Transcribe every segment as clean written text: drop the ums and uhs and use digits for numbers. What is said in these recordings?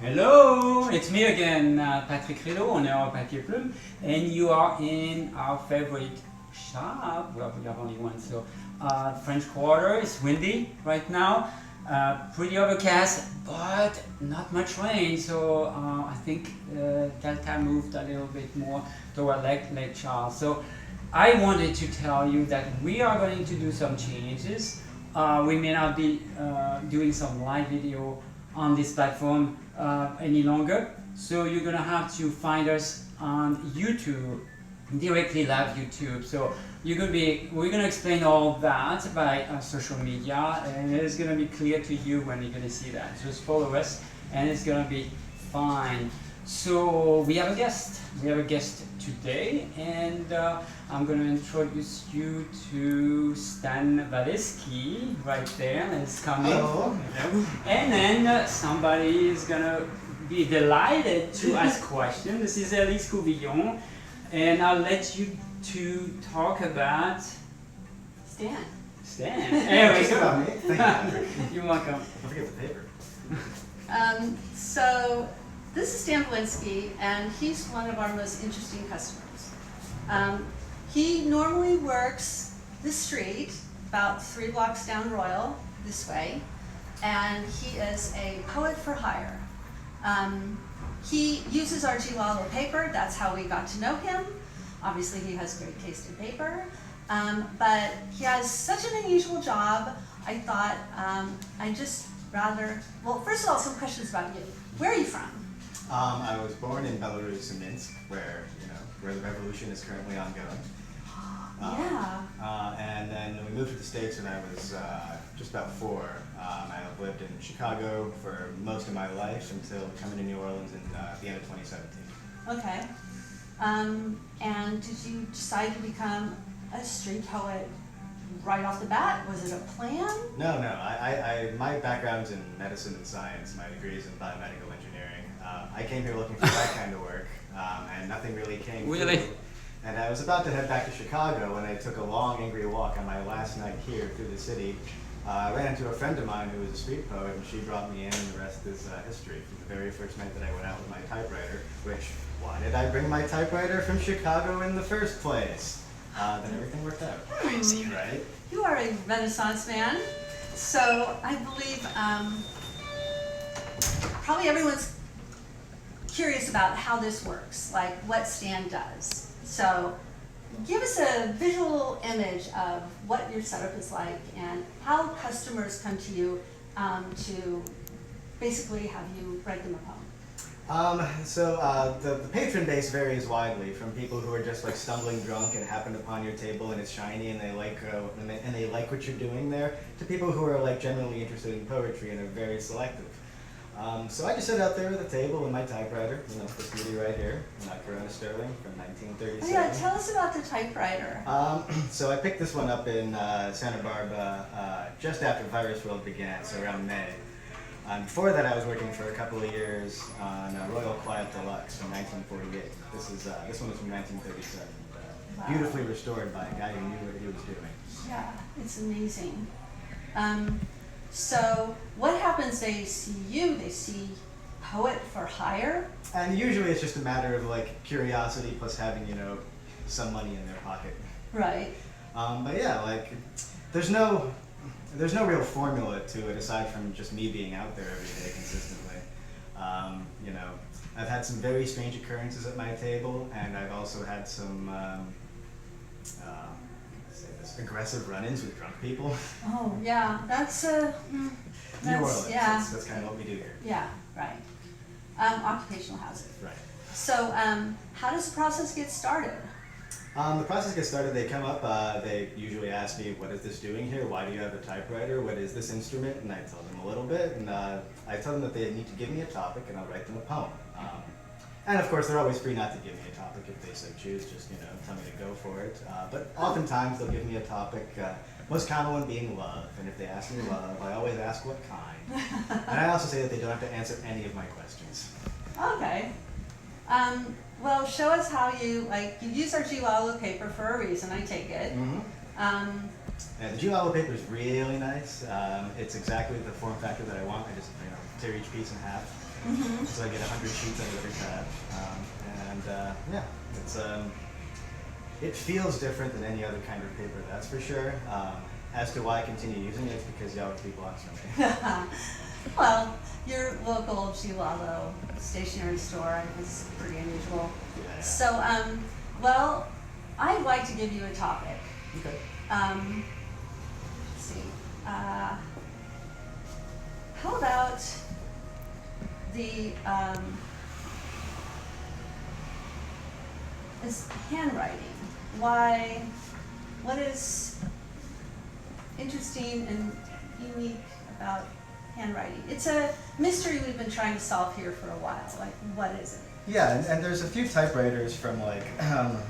Hello, it's me again, Patrick Rideau, owner of Papier Plume, and you are in our favorite shop. Well, we have only one, so French Quarter. It's windy right now, pretty overcast, but not much rain. So I think Delta moved a little bit more toward Lake Charles. So I wanted to tell you that we are going to do some changes. We may not be doing some live video on this platform any longer, so you're gonna have to find us on YouTube, directly live YouTube. So we're gonna explain all that by social media, and it's gonna be clear to you when you're gonna see that. Just follow us, and it's gonna be fine. So we have a guest. We have a guest today, and I'm going to introduce you to Stan Vilenski right there. It's coming. Hello. And then somebody is going to be delighted to ask questions. This is Elise Couvillon, and I'll let you two talk about Stan. Stan. There we go. Thank you, Patrick. You're welcome. Don't forget the paper. So this is Stan Vilenski, and he's one of our most interesting customers. He normally works the street about 3 blocks down Royal this way, and he is a poet for hire. He uses our Gilalo paper. That's how we got to know him. Obviously, he has great taste in paper, but he has such an unusual job. I thought I'd just rather, well, first of all, some questions about you. Where are you from? I was born in Belarus, in Minsk, where the revolution is currently ongoing. And then we moved to the States when I was just about 4. I've lived in Chicago for most of my life until coming to New Orleans in the end of 2017. Okay. And did you decide to become a street poet right off the bat? Was it a plan? No. My background's in medicine and science. My degree is in biomedical engineering. I came here looking for that kind of work, and nothing really came Really? through. And I was about to head back to Chicago when I took a long, angry walk on my last night here through the city. I ran into a friend of mine who was a street poet, and she brought me in, and the rest is history. From the very first night that I went out with my typewriter, which, why did I bring my typewriter from Chicago in the first place? Then everything worked out. Crazy, right? You are a Renaissance man. So I believe probably everyone's curious about how this works, like what Stan does. So give us a visual image of what your setup is like and how customers come to you to basically have you write them a poem. The patron base varies widely, from people who are just like stumbling drunk and happened upon your table and it's shiny and they like what you're doing there, to people who are like generally interested in poetry and are very selective. So I just sit out there at the table with my typewriter, this beauty right here, Corona Sterling from 1937. Oh yeah, tell us about the typewriter. So I picked this one up in Santa Barbara just after Virus World began, so around May. Before that, I was working for a couple of years on Royal Quiet Deluxe from 1948. This one was from 1937. Wow. Beautifully restored by a guy who knew what he was doing. Yeah, it's amazing. So what happens? They see you, they see poet for hire. And usually it's just a matter of like curiosity plus having, some money in their pocket. Right. But yeah, like there's no real formula to it aside from just me being out there every day consistently. I've had some very strange occurrences at my table, and I've also had some aggressive run-ins with drunk people. Oh yeah, that's New Orleans. yeah. That's kind of what we do here. Yeah, right. Occupational hazard. Right. So how does the process get started? The process gets started, they come up, they usually ask me, what is this doing here? Why do you have a typewriter? What is this instrument? And I tell them a little bit, and I tell them that they need to give me a topic, and I'll write them a poem. And of course, they're always free not to give me a topic if they so choose, just tell me to go for it. But oftentimes they'll give me a topic, most common one being love. And if they ask me love, I always ask what kind. And I also say that they don't have to answer any of my questions. Okay. Well, show us how you use our Gilalo paper for a reason, I take it. Mm-hmm. Yeah, the Gilalo paper is really nice. It's exactly the form factor that I want. I just tear each piece in half. So I get 100 sheets out of every tab. Yeah, it's it feels different than any other kind of paper, that's for sure. As to why I continue using it, it's because y'all are people awesome to me. Well, your local Gilalo stationery store is pretty unusual. Yeah. So, well, I'd like to give you a topic. Okay. Let's see. How about the is handwriting? Why? What is interesting and unique about handwriting? It's a mystery we've been trying to solve here for a while. Like, what is it? Yeah, and there's a few typewriters from like the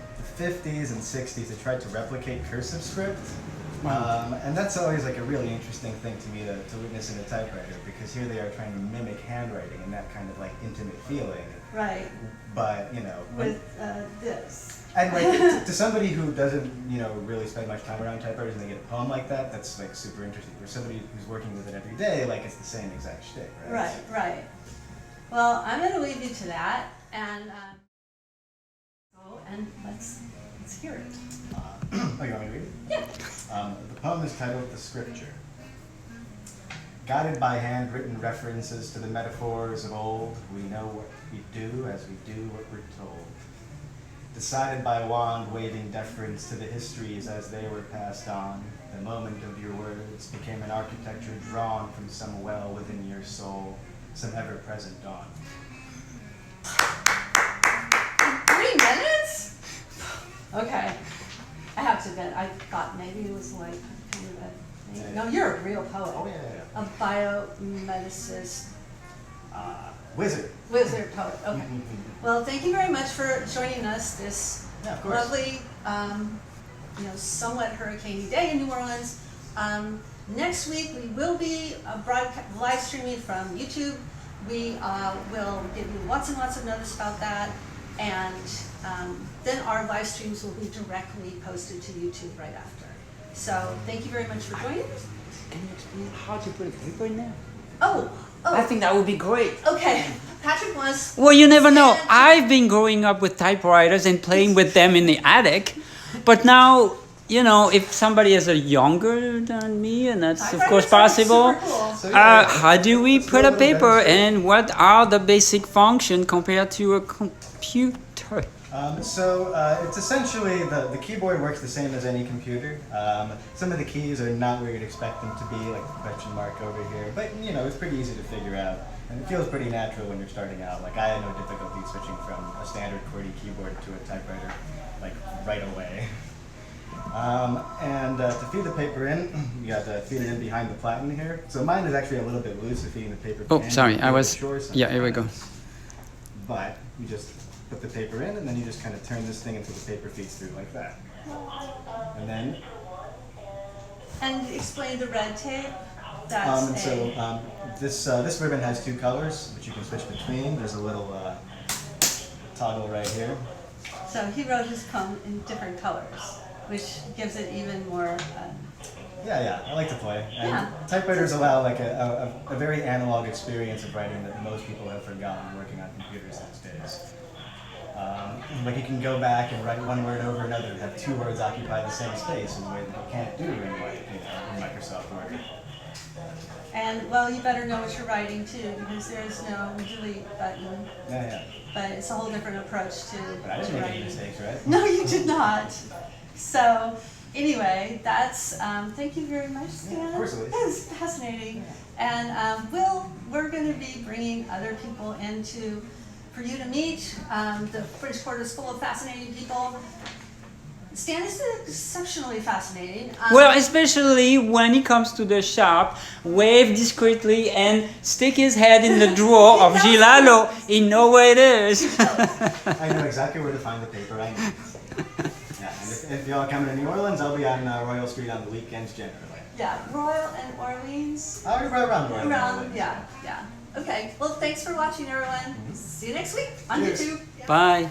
50s and 60s that tried to replicate cursive script. And that's always like a really interesting thing to me to witness in a typewriter, because here they are trying to mimic handwriting and that kind of like intimate feeling. Right. But, you know. With this. And like to somebody who doesn't, you know, really spend much time around typewriters and they get a poem like that, that's like super interesting. For somebody who's working with it every day, like it's the same exact shtick, right? Right, right. Well, I'm going to leave you to that, and let's hear it. Oh, you want me to read it? Yeah. The poem is titled The Scripture. Guided by handwritten references to the metaphors of old, we know what we do as we do what we're told. Decided by wand-waving deference to the histories as they were passed on, the moment of your words became an architecture drawn from some well within your soul, some ever-present dawn. 3 minutes? Okay. I have to admit, I thought maybe it was like kind of a thing. No, you're a real poet. Oh, yeah. A biomedicist. Wizard. Wizard poet. Okay. Well, thank you very much for joining us this Yeah, of course. lovely, somewhat hurricaney day in New Orleans. Next week we will be live streaming from YouTube. We will give you lots and lots of notice about that, and then our live streams will be directly posted to YouTube right after. So thank you very much for joining us. Can you explain how to put a paper in there? Oh. I think that would be great. Okay. Patrick wants. Well, you never know. I've been growing up with typewriters and playing with them in the attic. But now, you know, if somebody is younger than me, and that's of course possible, Cool. how do we put a paper and what are the basic functions compared to a computer? It's essentially, the keyboard works the same as any computer. Some of the keys are not where you'd expect them to be, like the question mark over here, but you know, it's pretty easy to figure out. And it feels pretty natural when you're starting out. Like I had no difficulty switching from a standard QWERTY keyboard to a typewriter, like right away. To feed the paper in, you got to feed it in behind the platen here. So mine is actually a little bit loose to feeding the paper. Oh, sorry, yeah, here we go. But you just put the paper in, and then you just kind of turn this thing until the paper feeds through like that. And then. And explain the red tape. This ribbon has 2 colors, which you can switch between. There's a little toggle right here. So he wrote his poem in different colors, which gives it even more. Yeah, I like to play. And Yeah. typewriters allow like a very analog experience of writing that most people have forgotten working on computers these days. Like you can go back and write one word over another and have 2 words occupy the same space in a way that you can't do in Microsoft Word. And well, you better know what you're writing too, because there's no delete button. Yeah. But it's a whole different approach to But I didn't make any writing. mistakes, right? No, you did not. So anyway, that's thank you very much, Stan. Yeah, of course it was. That was fascinating. And we're going to be bringing other people for you to meet. The French Quarter is full of fascinating people. Stan is exceptionally fascinating. Well, especially when he comes to the shop, wave discreetly and stick his head in the drawer of Gilalo. He knows where it is. I know exactly where to find the paper I need. Yeah, and if y'all coming to New Orleans, I'll be on Royal Street on the weekends generally. Yeah, Royal and Orleans. I'll be right around Royal. Around, yeah. Okay. Well, thanks for watching, everyone. See you next week on Cheers. YouTube. Bye.